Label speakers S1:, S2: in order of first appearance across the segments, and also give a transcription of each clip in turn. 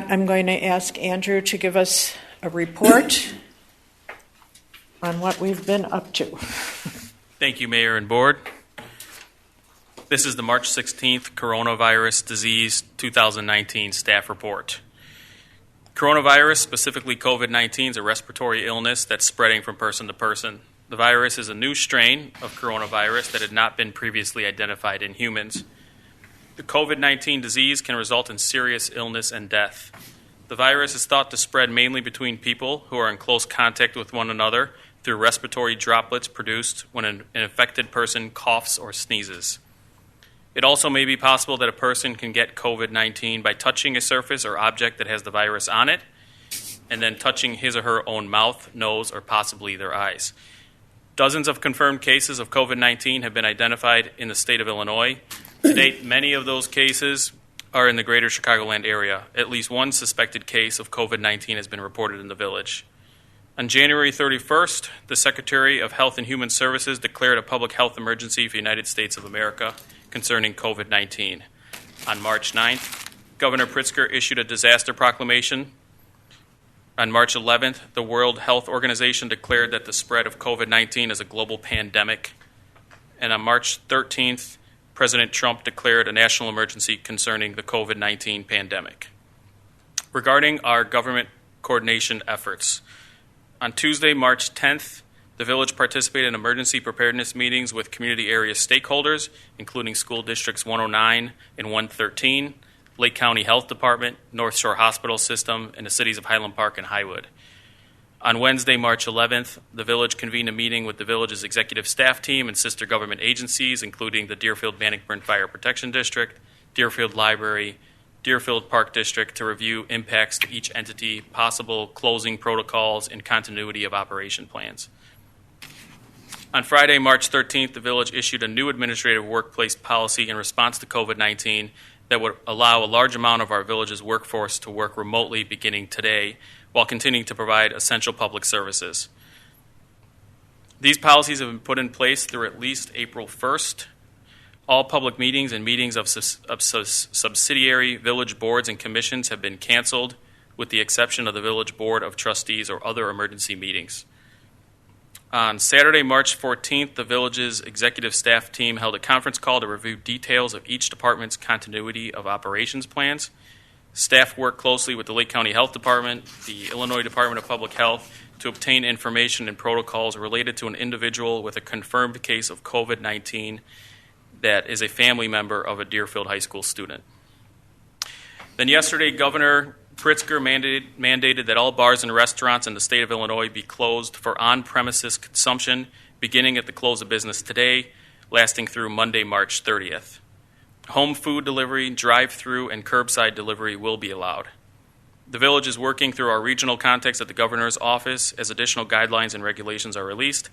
S1: that, I'm going to ask Andrew to give us a report on what we've been up to.
S2: Thank you, Mayor and Board. This is the March 16th Coronavirus Disease 2019 Staff Report. Coronavirus, specifically COVID-19, is a respiratory illness that's spreading from person to person. The virus is a new strain of coronavirus that had not been previously identified in humans. The COVID-19 disease can result in serious illness and death. The virus is thought to spread mainly between people who are in close contact with one another through respiratory droplets produced when an infected person coughs or sneezes. It also may be possible that a person can get COVID-19 by touching a surface or object that has the virus on it, and then touching his or her own mouth, nose, or possibly their eyes. Dozens of confirmed cases of COVID-19 have been identified in the state of Illinois. To date, many of those cases are in the greater Chicagoland area. At least one suspected case of COVID-19 has been reported in the village. On January 31st, the Secretary of Health and Human Services declared a public health emergency for the United States of America concerning COVID-19. On March 9th, Governor Pritzker issued a disaster proclamation. On March 11th, the World Health Organization declared that the spread of COVID-19 is a global pandemic. And on March 13th, President Trump declared a national emergency concerning the COVID-19 pandemic. Regarding our government coordination efforts, on Tuesday, March 10th, the village participated in emergency preparedness meetings with community area stakeholders, including school districts 109 and 113, Lake County Health Department, North Shore Hospital System, and the cities of Highland Park and Highwood. On Wednesday, March 11th, the village convened a meeting with the village's executive staff team and sister government agencies, including the Deerfield-Bannockburn Fire Protection District, Deerfield Library, Deerfield Park District, to review impacts to each entity, possible closing protocols, and continuity of operation plans. On Friday, March 13th, the village issued a new administrative workplace policy in response to COVID-19 that would allow a large amount of our village's workforce to work remotely beginning today while continuing to provide essential public services. These policies have been put in place through at least April 1st. All public meetings and meetings of subsidiary village boards and commissions have been canceled, with the exception of the Village Board of Trustees or other emergency meetings. On Saturday, March 14th, the village's executive staff team held a conference call to review details of each department's continuity of operations plans. Staff worked closely with the Lake County Health Department, the Illinois Department of Public Health, to obtain information and protocols related to an individual with a confirmed case of COVID-19 that is a family member of a Deerfield High School student. Then yesterday, Governor Pritzker mandated that all bars and restaurants in the state of Illinois be closed for on-premises consumption beginning at the close of business today, lasting through Monday, March 30th. Home food delivery, drive-through, and curbside delivery will be allowed. The village is working through our regional contacts at the governor's office as additional guidelines and regulations are released.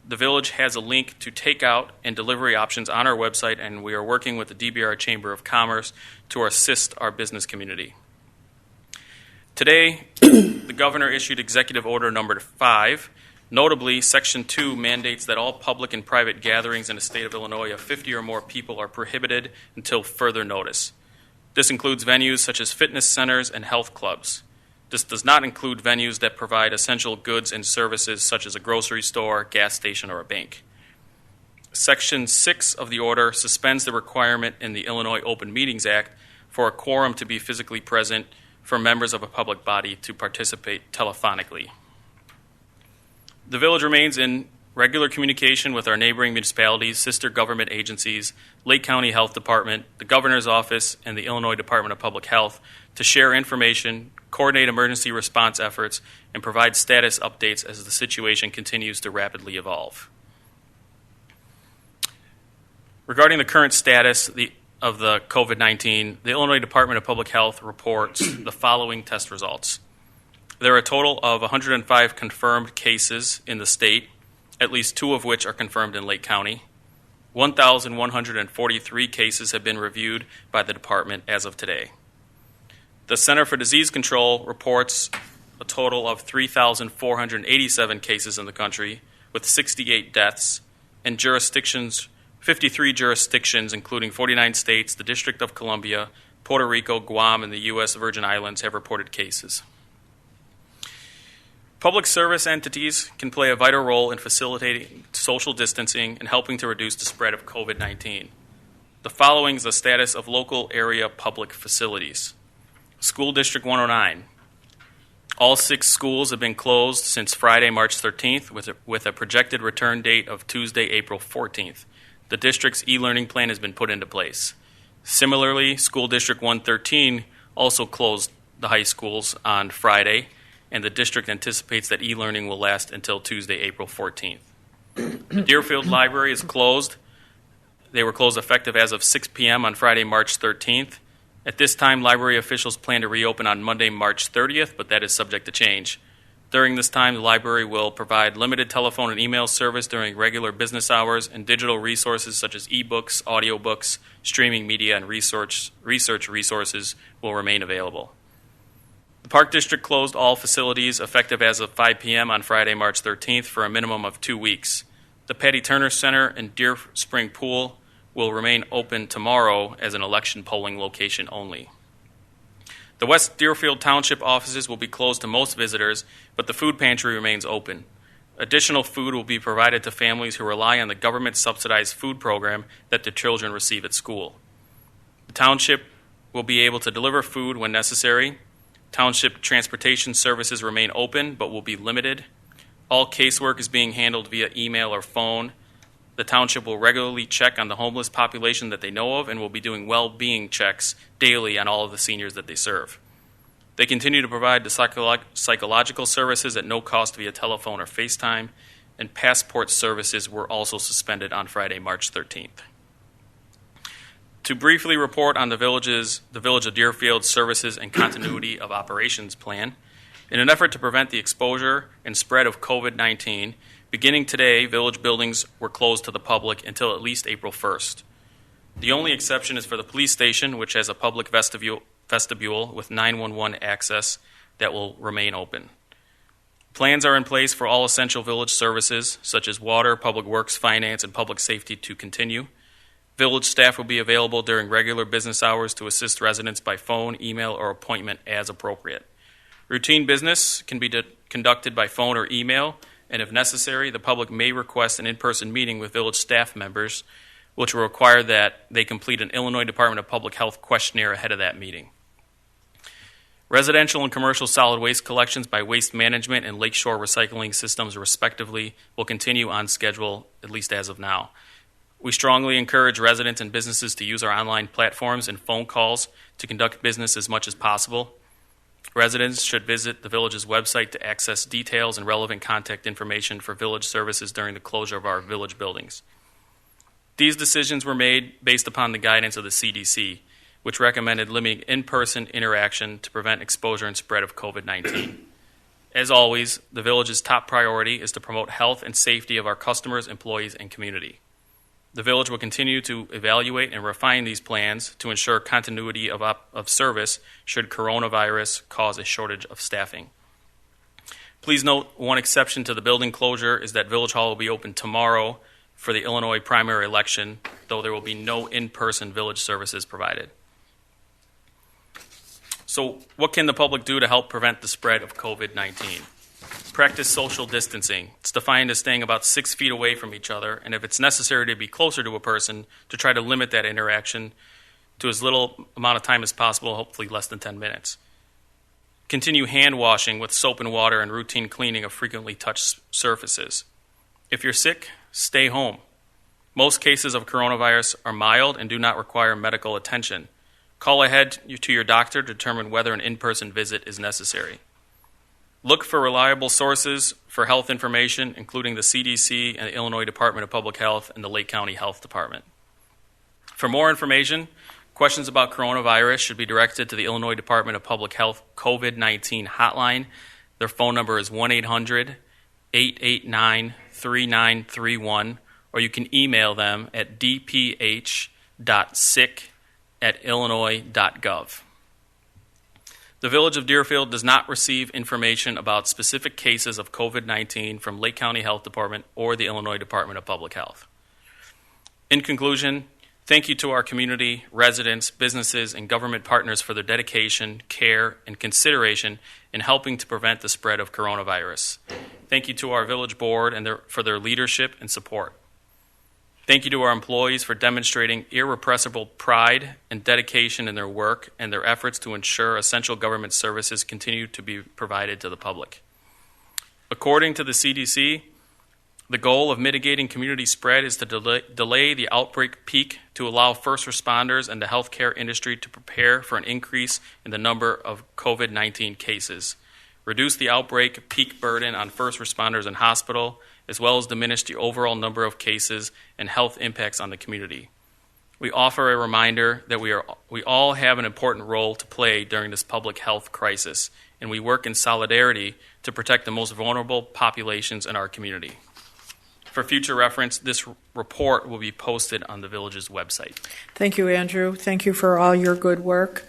S2: The village has a link to takeout and delivery options on our website, and we are working with the DBR Chamber of Commerce to assist our business community. Today, the governor issued Executive Order Number 5. Notably, Section 2 mandates that all public and private gatherings in the state of Illinois of 50 or more people are prohibited until further notice. This includes venues such as fitness centers and health clubs. This does not include venues that provide essential goods and services such as a grocery store, gas station, or a bank. Section 6 of the order suspends the requirement in the Illinois Open Meetings Act for a quorum to be physically present for members of a public body to participate telephonically. The village remains in regular communication with our neighboring municipalities, sister government agencies, Lake County Health Department, the Governor's Office, and the Illinois Department of Public Health to share information, coordinate emergency response efforts, and provide status updates as the situation continues to rapidly evolve. Regarding the current status of the COVID-19, the Illinois Department of Public Health reports the following test results. There are a total of 105 confirmed cases in the state, at least 2 of which are confirmed in Lake County. 1,143 cases have been reviewed by the department as of today. The Center for Disease Control reports a total of 3,487 cases in the country, with 68 deaths, and 53 jurisdictions, including 49 states, the District of Columbia, Puerto Rico, Guam, and the U.S. Virgin Islands have reported cases. Public service entities can play a vital role in facilitating social distancing and helping to reduce the spread of COVID-19. The following is the status of local area public facilities. School District 109. All 6 schools have been closed since Friday, March 13th, with a projected return date of Tuesday, April 14th. The district's e-learning plan has been put into place. Similarly, School District 113 also closed the high schools on Friday, and the district anticipates that e-learning will last until Tuesday, April 14th. The Deerfield Library is closed. They were closed effective as of 6 p.m. on Friday, March 13th. At this time, library officials plan to reopen on Monday, March 30th, but that is subject to change. During this time, the library will provide limited telephone and email service during regular business hours, and digital resources such as e-books, audiobooks, streaming media, and research resources will remain available. The Park District closed all facilities effective as of 5 p.m. on Friday, March 13th for a minimum of 2 weeks. The Patty Turner Center and Deer Spring Pool will remain open tomorrow as an election polling location only. The West Deerfield Township offices will be closed to most visitors, but the food pantry remains open. Additional food will be provided to families who rely on the government-subsidized food program that their children receive at school. The township will be able to deliver food when necessary. Township transportation services remain open, but will be limited. All casework is being handled via email or phone. The township will regularly check on the homeless population that they know of and will be doing well-being checks daily on all of the seniors that they serve. They continue to provide the psychological services at no cost via telephone or FaceTime, and passport services were also suspended on Friday, March 13th. To briefly report on the Village of Deerfield Services and Continuity of Operations Plan, in an effort to prevent the exposure and spread of COVID-19, beginning today, village buildings were closed to the public until at least April 1st. The only exception is for the police station, which has a public vestibule with 911 access that will remain open. Plans are in place for all essential village services, such as water, public works, finance, and public safety, to continue. Village staff will be available during regular business hours to assist residents by phone, email, or appointment as appropriate. Routine business can be conducted by phone or email, and if necessary, the public may request an in-person meeting with village staff members, which will require that they complete an Illinois Department of Public Health questionnaire ahead of that meeting. Residential and commercial solid waste collections by Waste Management and Lakeshore Recycling Systems, respectively, will continue on schedule, at least as of now. We strongly encourage residents and businesses to use our online platforms and phone calls to conduct business as much as possible. Residents should visit the village's website to access details and relevant contact information for village services during the closure of our village buildings. These decisions were made based upon the guidance of the CDC, which recommended limiting in-person interaction to prevent exposure and spread of COVID-19. As always, the village's top priority is to promote health and safety of our customers, employees, and community. The village will continue to evaluate and refine these plans to ensure continuity of service should coronavirus cause a shortage of staffing. Please note, one exception to the building closure is that Village Hall will be open tomorrow for the Illinois primary election, though there will be no in-person village services provided. So what can the public do to help prevent the spread of COVID-19? Practice social distancing. It's defined as staying about 6 feet away from each other, and if it's necessary to be closer to a person, to try to limit that interaction to as little amount of time as possible, hopefully less than 10 minutes. Continue hand washing with soap and water and routine cleaning of frequently touched surfaces. If you're sick, stay home. Most cases of coronavirus are mild and do not require medical attention. Call ahead to your doctor to determine whether an in-person visit is necessary. Look for reliable sources for health information, including the CDC and the Illinois Department of Public Health and the Lake County Health Department. For more information, questions about coronavirus should be directed to the Illinois Department of Public Health COVID-19 hotline. Their phone number is 1-800-889-3931, or you can email them at dph.sick@illinois.gov. The Village of Deerfield does not receive information about specific cases of COVID-19 from Lake County Health Department or the Illinois Department of Public Health. In conclusion, Thank you to our community, residents, businesses, and government partners for their dedication, care, and consideration in helping to prevent the spread of coronavirus. Thank you to our village board for their leadership and support. Thank you to our employees for demonstrating irrepressible pride and dedication in their work and their efforts to ensure essential government services continue to be provided to the public. According to the CDC, the goal of mitigating community spread is to delay the outbreak peak to allow first responders and the healthcare industry to prepare for an increase in the number of COVID-19 cases, reduce the outbreak peak burden on first responders and hospital, as well as diminish the overall number of cases and health impacts on the community. We offer a reminder that we all have an important role to play during this public health crisis, and we work in solidarity to protect the most vulnerable populations in our community. For future reference, this report will be posted on the village's website.
S1: Thank you, Andrew. Thank you for all your good work.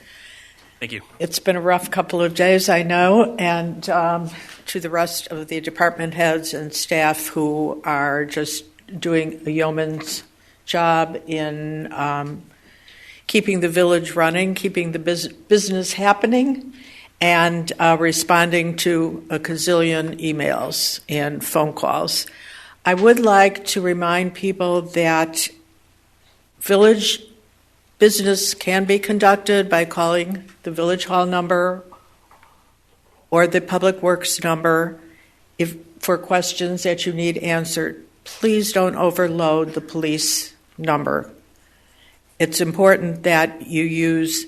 S2: Thank you.
S1: It's been a rough couple of days, I know, and to the rest of the department heads and staff who are just doing a yeoman's job in keeping the village running, keeping the business happening, and responding to a gazillion emails and phone calls. I would like to remind people that village business can be conducted by calling the Village Hall number or the Public Works number for questions that you need answered. Please don't overload the police number. It's important that you use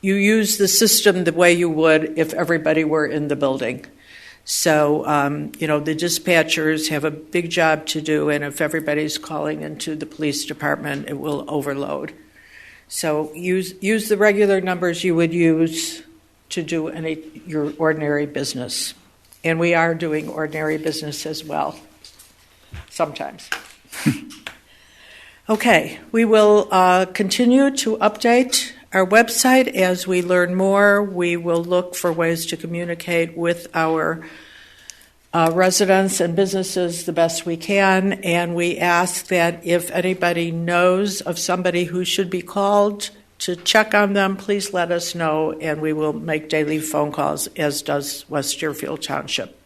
S1: the system the way you would if everybody were in the building. So, the dispatchers have a big job to do, and if everybody's calling into the police department, it will overload. So use the regular numbers you would use to do your ordinary business. And we are doing ordinary business as well, sometimes. Okay, we will continue to update our website as we learn more. We will look for ways to communicate with our residents and businesses the best we can, and we ask that if anybody knows of somebody who should be called to check on them, please let us know, and we will make daily phone calls, as does West Deerfield Township.